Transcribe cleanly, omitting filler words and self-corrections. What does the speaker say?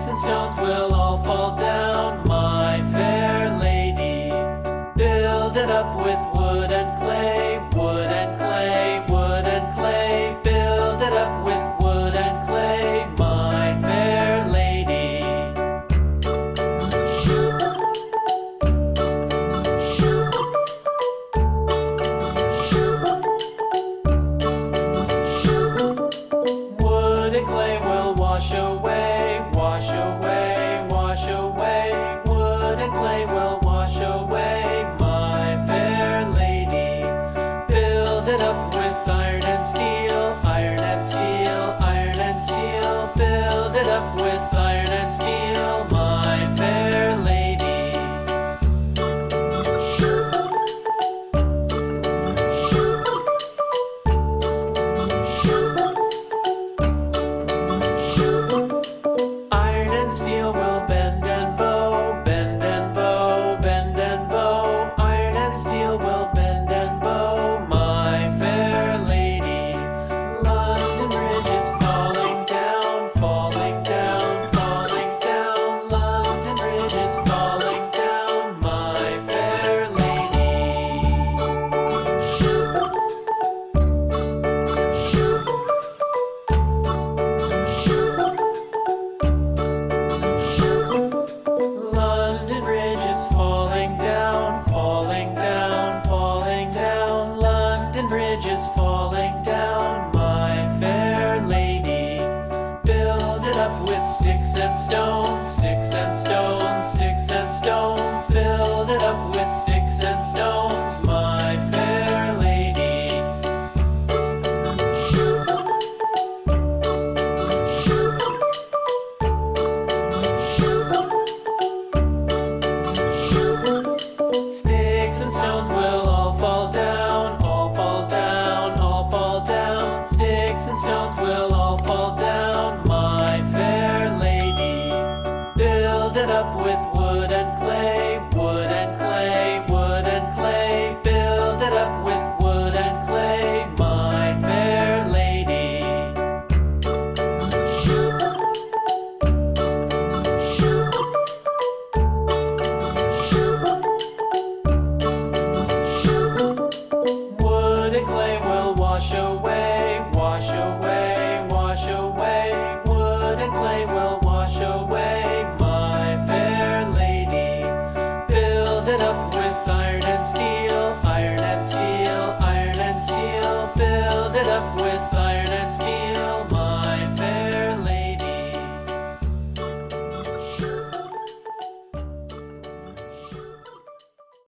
Sticks and stones will all fall down, my fair lady. Build it up with wood and clay, wood and clay, wood and clay. Build it up with wood and clay, my fair lady. Wood and clay will wash away, wash away, wash away. Wood and clay will wash away, my fair lady. Build it up with iron and steel, iron and steel, iron and steel. Build it up with iron and steel, my fair lady. Iron and steel will bend and bow, bend and bow, bend and bow. Iron and steel will bend and bow, my fair lady. London Bridge is falling down, falling down, falling down. London Bridge is falling down, my fair lady. London Bridge is falling down, falling down, falling down. London Bridge is falling down, my fair lady. Build it up with sticks and stones, sticks and stones, sticks and stones. Build it up with sticks and stones, my fair lady. Sticks and stones will all fall down, all fall down, all fall down. Sticks and stones will all fall down, my fair lady. Build it up with wood